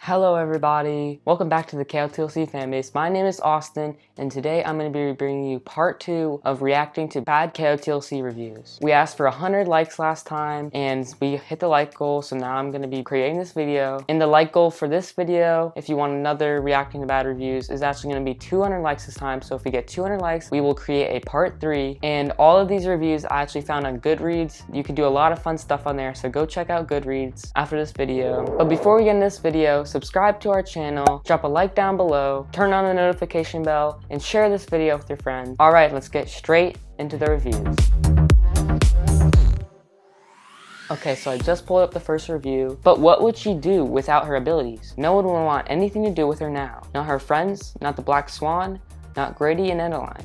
Hello everybody, welcome back to the KotLC fanbase. My name is Austin, and today I'm going to be bringing you part 2 of reacting to bad KotLC reviews. We asked for 100 likes last time, and we hit the like goal, so now I'm going to be creating this video. And the like goal for this video, if you want another reacting to bad reviews, is actually going to be 200 likes this time. So if we get 200 likes, we will create a part 3. And all of these reviews I actually found on Goodreads. You can do a lot of fun stuff on there, so go check out Goodreads after this video. But before we get into this video, subscribe to our channel, drop a like down below, turn on the notification bell, and share this video with your friends. Alright, let's get straight into the reviews. Okay, so I just pulled up the first review. But what would she do without her abilities? No one would want anything to do with her now. Not her friends, not the Black Swan, not Grady and Edeline.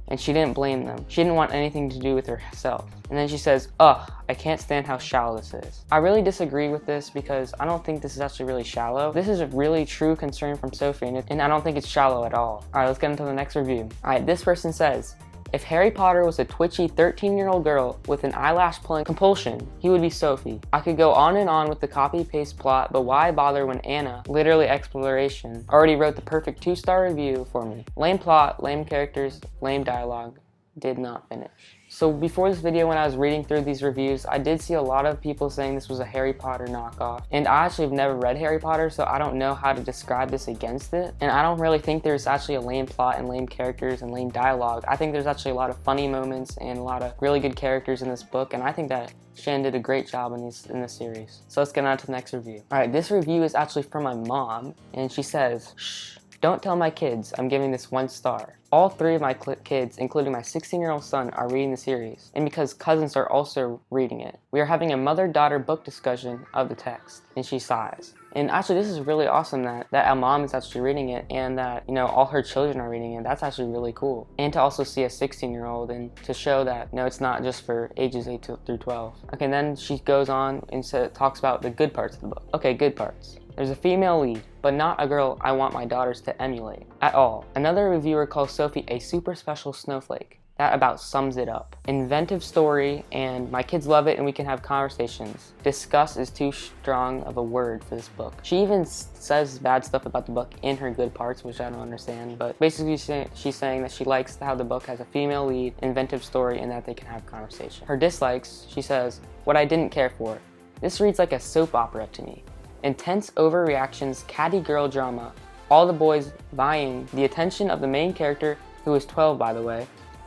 And she didn't blame them. She didn't want anything to do with herself. And then she says, ugh, I can't stand how shallow this is. I really disagree with this because I don't think this is actually really shallow. This is a really true concern from Sophie, and I don't think it's shallow at all. Alright, let's get into the next review. Alright, this person says, if Harry Potter was a twitchy 13-year-old girl with an eyelash-pulling compulsion, he would be Sophie. I could go on and on with the copy-paste plot, but why bother when Anna, literally exploration, already wrote the perfect 2-star review for me. Lame plot, lame characters, lame dialogue. Did not finish. So before this video, when I was reading through these reviews, I did see a lot of people saying this was a Harry Potter knockoff. And I actually have never read Harry Potter, so I don't know how to describe this against it. And I don't really think there's actually a lame plot and lame characters and lame dialogue. I think there's actually a lot of funny moments and a lot of really good characters in this book, and I think that Shannon did a great job in this series. So let's get on to the next review. Alright, this review is actually from my mom, and she says, shh, don't tell my kids I'm giving this 1 star. All 3 of my kids, including my 16-year-old son, are reading the series, and because cousins are also reading it. We are having a mother-daughter book discussion of the text, and she sighs. And actually, this is really awesome that our mom is actually reading it, and that, you know, all her children are reading it. That's actually really cool. And to also see a 16-year-old and to show that, you know, it's not just for ages 8 through 12. Okay, and then she goes on and talks about the good parts of the book. Okay, good parts. There's a female lead, but not a girl I want my daughters to emulate at all. Another reviewer calls Sophie a super special snowflake. That about sums it up. Inventive story, and my kids love it and we can have conversations. Discuss is too strong of a word for this book. She even says bad stuff about the book in her good parts, which I don't understand, but basically she's saying that she likes how the book has a female lead, inventive story, and that they can have conversation. Her dislikes, she says, what I didn't care for. This reads like a soap opera to me. Intense overreactions, catty girl drama, all the boys vying the attention of the main character, who is 12 by the way,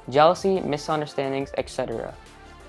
jealousy, misunderstandings, etc.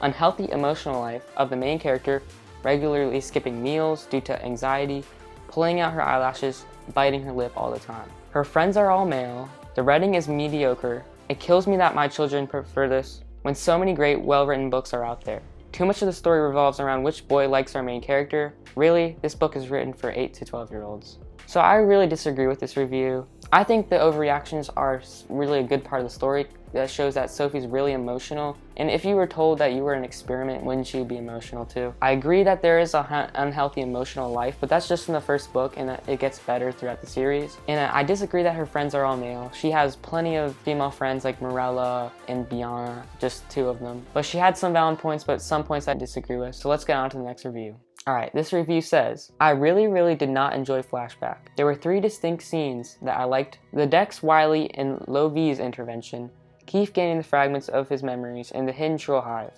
Unhealthy emotional life of the main character, regularly skipping meals due to anxiety, pulling out her eyelashes, biting her lip all the time. Her friends are all male, the writing is mediocre, it kills me that my children prefer this when so many great, well-written books are out there. Too much of the story revolves around which boy likes our main character. Really, this book is written for 8 to 12-year-olds. So I really disagree with this review. I think the overreactions are really a good part of the story that shows that Sophie's really emotional. And if you were told that you were an experiment, wouldn't you be emotional too? I agree that there is an unhealthy emotional life, but that's just in the first book, and that it gets better throughout the series. And I disagree that her friends are all male. She has plenty of female friends like Morella and Biana, just 2 of them. But she had some valid points, but some points I disagree with. So let's get on to the next review. Alright, this review says, I really did not enjoy Flashback. There were 3 distinct scenes that I liked. The Dex, Wiley, and Lovie's intervention, Keefe gaining the fragments of his memories, and the hidden troll hive.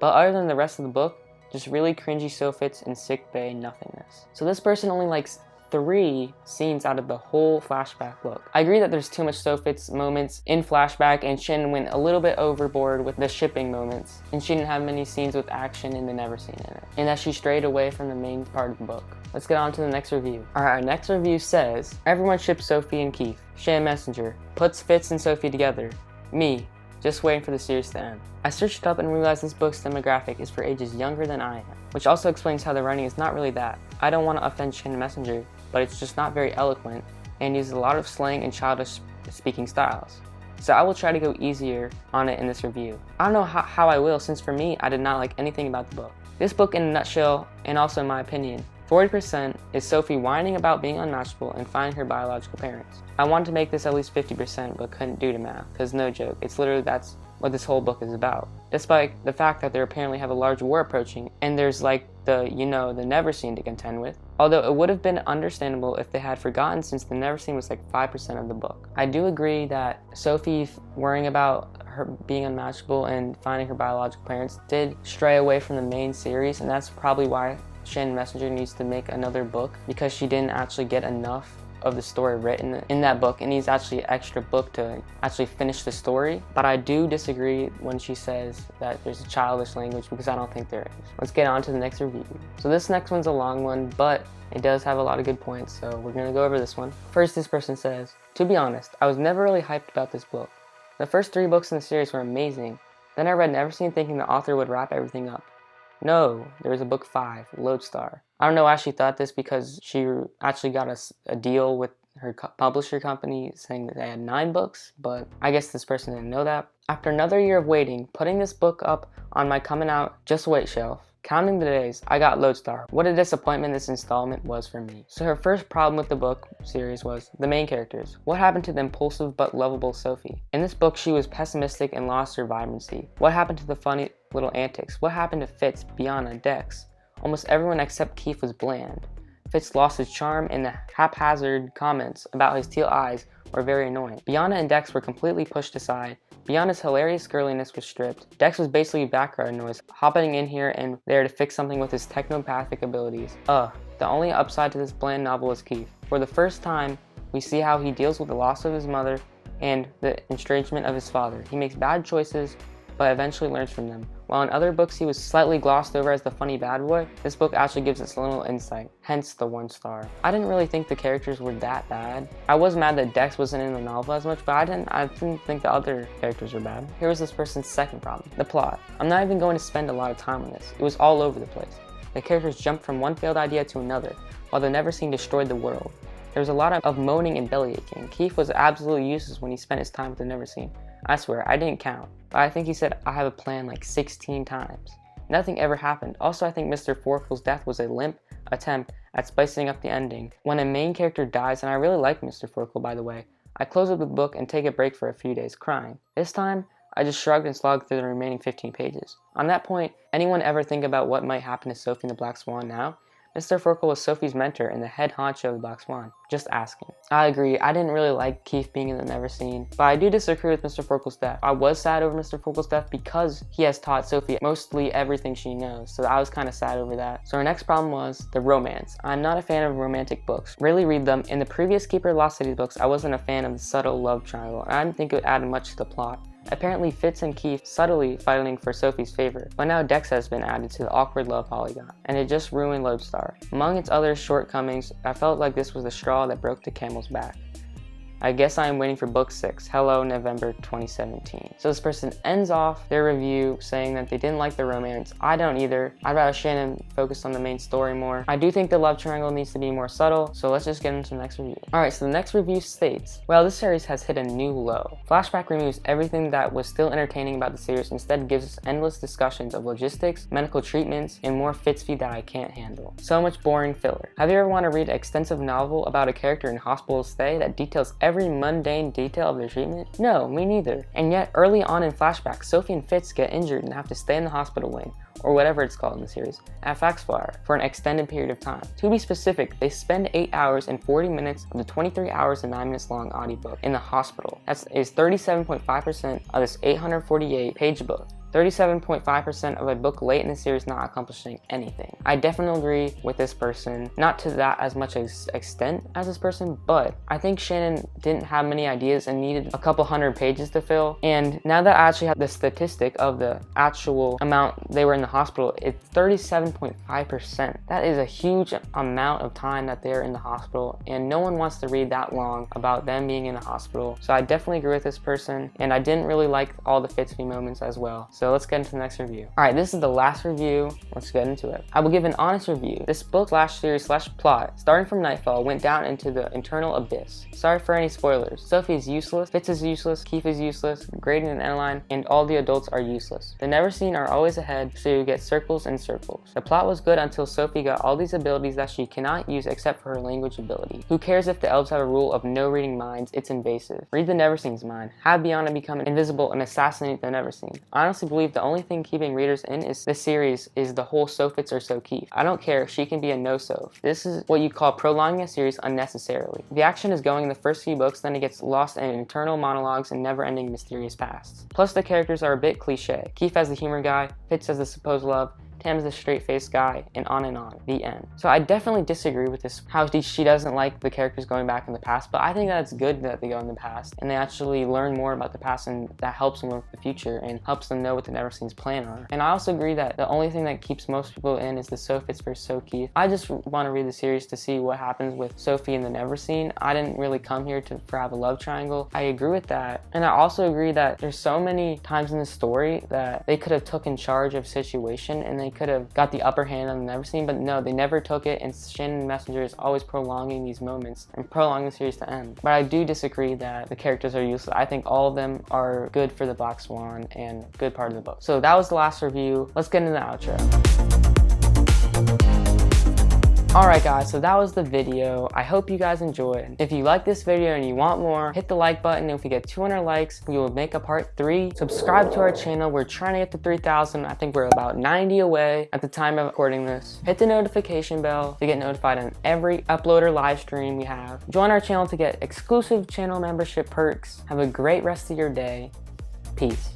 But other than the rest of the book, just really cringy sophits and sick bay nothingness. So this person only likes 3 scenes out of the whole Flashback book. I agree that there's too much sophits moments in Flashback, and Shin went a little bit overboard with the shipping moments, and she didn't have many scenes with action in the never scene in it, and that she strayed away from the main part of the book. Let's get on to the next review. Alright, our next review says, everyone ships Sophie and Keefe. Shan Messenger puts Fitz and Sophie together. Me, just waiting for the series to end. I searched it up and realized this book's demographic is for ages younger than I am, which also explains how the writing is not really that. I don't want to offend Shan Messenger, but it's just not very eloquent and uses a lot of slang and childish speaking styles. So I will try to go easier on it in this review. I don't know how I will, since for me, I did not like anything about the book. This book in a nutshell, and also in my opinion, 40% is Sophie whining about being unmatchable and finding her biological parents. I wanted to make this at least 50%, but couldn't do the math, because no joke, it's literally what this whole book is about, despite the fact that they apparently have a large war approaching, and there's like the never scene to contend with. Although it would have been understandable if they had forgotten, since the never scene was like 5% of the book. I do agree that Sophie worrying about her being unmatchable and finding her biological parents did stray away from the main series, and that's probably why Shannon Messenger needs to make another book, because she didn't actually get enough of the story written in that book and needs actually an extra book to actually finish the story. But I do disagree when she says that there's a childish language, because I don't think there is. Let's get on to the next review. So this next one's a long one, but it does have a lot of good points, so we're gonna go over this one. First, this person says, "To be honest, I was never really hyped about this book. The first 3 books in the series were amazing. Then I read Neverseen thinking the author would wrap everything up. No, there was a book 5, Lodestar. I don't know why she thought this, because she actually got a deal with her publisher company saying that they had 9 books, but I guess this person didn't know that. After another year of waiting, putting this book up on my coming out just wait shelf, counting the days, I got Lodestar. What a disappointment this installment was for me." So her first problem with the book series was the main characters. What happened to the impulsive but lovable Sophie? In this book, she was pessimistic and lost her vibrancy. What happened to the funny little antics? What happened to Fitz, Biana, Dex? Almost everyone except Keefe was bland. Fitz lost his charm, and the haphazard comments about his teal eyes were very annoying. Biana and Dex were completely pushed aside. Biana's hilarious girliness was stripped. Dex was basically background noise, hopping in here and there to fix something with his technopathic abilities. The only upside to this bland novel is Keefe. For the first time, we see how he deals with the loss of his mother and the estrangement of his father. He makes bad choices, but eventually learns from them. While in other books he was slightly glossed over as the funny bad boy, this book actually gives us a little insight, hence the 1 star. I didn't really think the characters were that bad. I was mad that Dex wasn't in the novel as much, but I didn't think the other characters were bad. Here was this person's second problem, the plot. I'm not even going to spend a lot of time on this. It was all over the place. The characters jumped from one failed idea to another, while the Neverseen destroyed the world. There was a lot of moaning and bellyaching. Keefe was absolutely useless when he spent his time with the Neverseen. I swear, I didn't count, but I think he said I have a plan like 16 times. Nothing ever happened. Also, I think Mr. Forkle's death was a limp attempt at spicing up the ending. When a main character dies, and I really like Mr. Forkle by the way, I close up the book and take a break for a few days crying. This time, I just shrugged and slogged through the remaining 15 pages. On that point, anyone ever think about what might happen to Sophie and the Black Swan now? Mr. Forkle was Sophie's mentor and the head honcho of the Black Swan. Just asking. I agree, I didn't really like Keefe being in the Neverseen, but I do disagree with Mr. Forkle's death. I was sad over Mr. Forkle's death because he has taught Sophie mostly everything she knows, so I was kind of sad over that. So our next problem was the romance. I'm not a fan of romantic books. Rarely read them. In the previous Keeper of Lost City books, I wasn't a fan of the subtle love triangle, and I didn't think it added much to the plot. Apparently Fitz and Keefe subtly fighting for Sophie's favor, but now Dex has been added to the awkward love polygon, and it just ruined Lodestar. Among its other shortcomings, I felt like this was the straw that broke the camel's back. I guess I am waiting for book 6. Hello, November 2017. So this person ends off their review saying that they didn't like the romance. I don't either. I'd rather Shannon focus on the main story more. I do think the love triangle needs to be more subtle, so let's just get into the next review. Alright, so the next review states, well, this series has hit a new low. Flashback removes everything that was still entertaining about the series, instead gives us endless discussions of logistics, medical treatments, and more Fitzvie that I can't handle. So much boring filler. Have you ever want to read an extensive novel about a character in hospital stay that details every mundane detail of their treatment? No, me neither. And yet, early on in flashbacks, Sophie and Fitz get injured and have to stay in the hospital wing, or whatever it's called in the series, at Faxfire for an extended period of time. To be specific, they spend 8 hours and 40 minutes of the 23 hours and 9 minutes long audiobook in the hospital. That is 37.5% of this 848 page book. 37.5% of a book late in the series not accomplishing anything. I definitely agree with this person, not to that as much extent as this person, but I think Shannon didn't have many ideas and needed a couple hundred pages to fill. And now that I actually have the statistic of the actual amount they were in the hospital, it's 37.5%. That is a huge amount of time that they're in the hospital, and no one wants to read that long about them being in the hospital. So I definitely agree with this person, and I didn't really like all the Fitzvie moments as well. So let's get into the next review. Alright, this is the last review. Let's get into it. I will give an honest review. This book / series / plot, starting from Nightfall, went down into the internal abyss. Sorry for any spoilers. Sophie is useless, Fitz is useless, Keefe is useless, Grady and Edeline, and all the adults are useless. The Neverseen are always ahead, so you get circles and circles. The plot was good until Sophie got all these abilities that she cannot use except for her language ability. Who cares if the elves have a rule of no reading minds? It's invasive. Read the Neverseen's mind. Have Biana become invisible and assassinate the Neverseen. I honestly believe the only thing keeping readers in this series is the whole so Fitz or so Keefe. I don't care, she can be a no-Soph. This is what you call prolonging a series unnecessarily. The action is going in the first few books, then it gets lost in internal monologues and never-ending mysterious pasts. Plus the characters are a bit cliche. Keefe as the humor guy, Fitz as the supposed love, Tam's the straight-faced guy, and on. The end. So I definitely disagree with this, how she doesn't like the characters going back in the past, but I think that it's good that they go in the past and they actually learn more about the past, and that helps them with the future and helps them know what the Neverseen's plan are. And I also agree that the only thing that keeps most people in is the so Fitz versus so Keefe. I just want to read the series to see what happens with Sophie and the Neverseen. I didn't really come here to have a love triangle. I agree with that. And I also agree that there's so many times in the story that they could have taken charge of situation and they could have got the upper hand on the Neverseen, but no, they never took it, and Shannon Messenger is always prolonging these moments and prolonging the series to end. But I do disagree that the characters are useless. I think all of them are good for the Black Swan and good part of the book. So that was the last review. Let's get into the outro. Alright guys, so that was the video. I hope you guys enjoyed. If you like this video and you want more, hit the like button. If we get 200 likes, we will make a part 3. Subscribe to our channel. We're trying to get to 3,000. I think we're about 90 away at the time of recording this. Hit the notification bell to get notified on every upload or live stream we have. Join our channel to get exclusive channel membership perks. Have a great rest of your day. Peace.